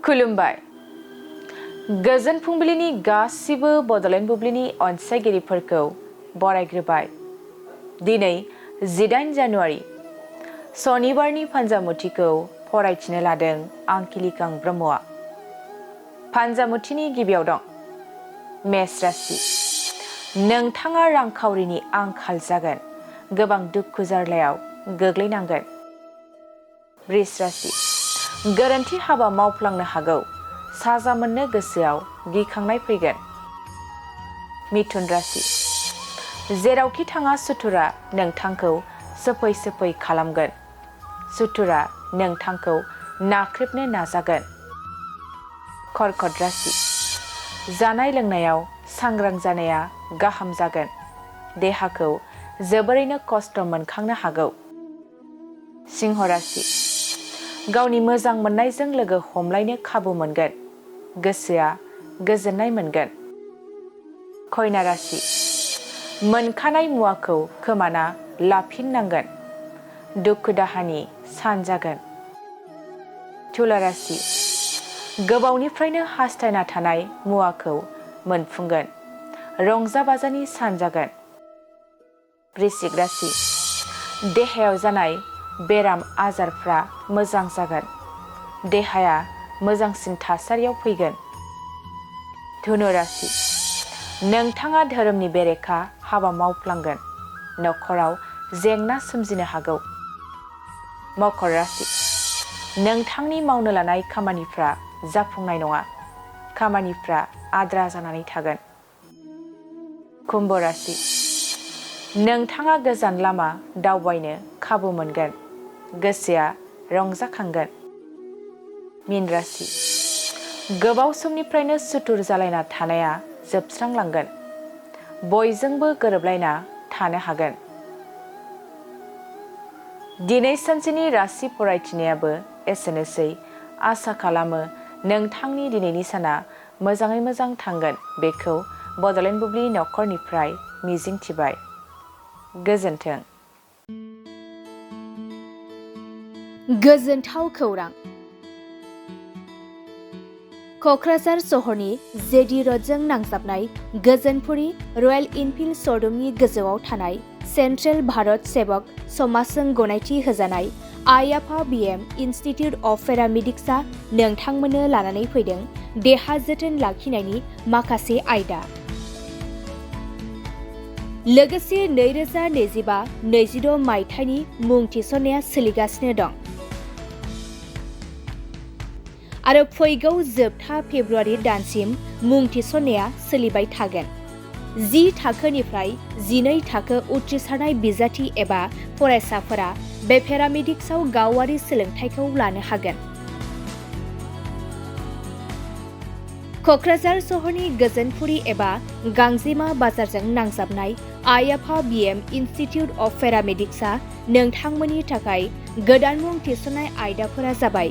खुलुमबाय। गोजोन फुंबिलिनि गासिबो बड'लेण्ड बुब्लिनि अनसायगिरिफोरखौ बरायग्रोबाय। दिनै 18 जानुवारि सनिबारनि फान्जामुथिखौ फरायथिनो लादों आं किलिकां ब्रह्मआ। फान्जामुथिनि गिबियाव दं मेष राशि। नोंथाङा रांखावरिनि आंखाल जागोन, गोबां दुखु जारलायाव गोग्लैनांगोन। वृष राशि। गोरोन्थि हाबा मावफ्लांनो हागौ, साजा मोननो गोसोआव गिखांनाय फैगोन। मिथुन राशि। जेरावखि थाङा सुथुरा नोंथांखौ सोफै सोफै खालामगोन। सुथुरा नोंथांखौ नाख्रेबनो नाजागोन। कर्कट राशि। जानाय लोंनायाव सांग्रां जानाया गाहाम जागोन। देहाखौ जोबोरैनो खस्थ' मोनखांनो हागौ। सिंह राशि। गावनि मोजां मोननायजों लोगो हमलायनो खाबु मोनगोन। गोसोआ गोजोननाय मोनगोन। कन्या राशि। मोनखानाय मुवाखौ खोमाना लाफिननांगोन। दुखु दाहानि सान जागोन। तुला राशि। गोबावनिफ्रायनो हास्थायना थानाय मुवाखौ मोनफुंगोन। रंजा बाजानि सान जागोन। वृश्चिक राशि। देहायाव जानाय बेराम आजारफ्रा मोजां जागोन। देहाया मोजांसिन थासारियाव फैगोन। धनु राशि। नोंथाङा धोरोमनि बेरेखा हाबा मावफ्लांगोन। न'खराव जेंना सोमजिनो हागौ। मकर राशि। नोंथांनि मावनो लानाय खामानिफ्रा जाफुंनाय नङा। खामानिफ्रा आद्रा जानानै थागोन। कुम्भ राशि। नोंथाङा गोजान लामा दावबायनो खाबु मोनगोन। गोसोआ रंजाखांगोन। मीन राशि। गोबाव समनिफ्रायनो सुथुर जालायना थानाया जोबस्रांलांगोन। बयजोंबो गोरोबलायना थानो हागोन। दिनै सानसेनि राशि फरायथिनायाबो एसेनोसै। आसा खालामो नोंथांनि दिनैनि साना मोजाङै मोजां थांगोन बेखौ बड'लेण्ड बुब्लि नखरनिफ्राय मिजिंथिबाय। गोजोन्थों। गोजोनथाव खौरां। क'क्राझार सहरनि जेडि र'डजों नांजाबनाय गोजोनपुरी रयेल इनफिल्ड श'रुमनि गोजौआव थानाय सेन्ट्रेल भारत सेबक समाजजों गनायथि होजानाय आइ आफा बिएम इनस्टिटिउट अफ पेरामेडिक्सआ नोंथांमोननो लानानै फैदों देहा जोथोन लाखिनायनि माखासे आयदा। लोगोसे 2025-26 मायथाइनि मुं थिसननाया सोलिगासिनो दं आरो फैगौ जोबथा फेब्रुआरि दानसिम मुं थिसननाया सोलिबाय थागोन। 10 थाखोनिफ्राय 12 थाखो उथ्रिसारनाय बिजाथि एबा फरायसाफोरा बे पेरामेडिक्सआव गावारि सोलोंथाइखौ लानो हागोन। क'क्राझार सहरनि गोजोनपुरी एबा गांजेमा बाजारजों नांजाबनाय आइ आफा बिएम इनस्टिटिउट अफ पेरामेडिक्सआ नोंथांमोननि थाखाय गोदान मुं थिसननाय आयदाफोरा जाबाय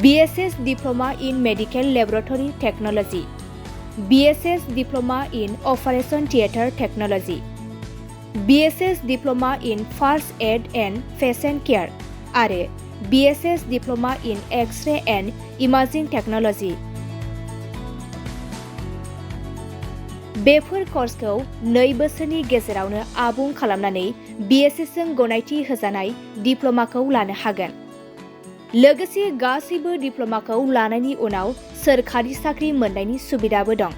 BSS Diploma in Medical Laboratory Technology, BSS Diploma in Operation Theatre Technology, BSS Diploma in First Aid and Patient Care आरो BSS Diploma in X-ray and Imaging Technology। बेफोर कर्सखौ 2 बोसोरनि गेजेरावनो आबुं खालामनानै BSS जों गनायथि होजानाय डिप्ल'माखौ लानो हागोन। लोगोसे गासैबो डिप्ल'माखौ लानायनि उनाव सोरखारि साख्रि मोननायनि सुबिदाबो दं।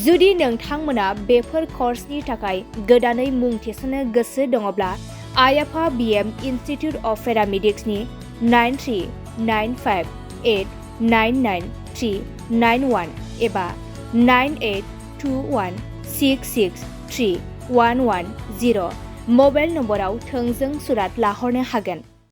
जुदि नोंथांमोना बेफोर कर्सनि थाखाय गोदानै मुं थिसननो गोसो दङब्ला आइ आफा बिएम इनस्टिटिउट अफ पेरामेडिक्सनि 9395899391 एबा 9821663110 मबाइल नम्बराव थोंजों सुरात लाहरनो हागोन।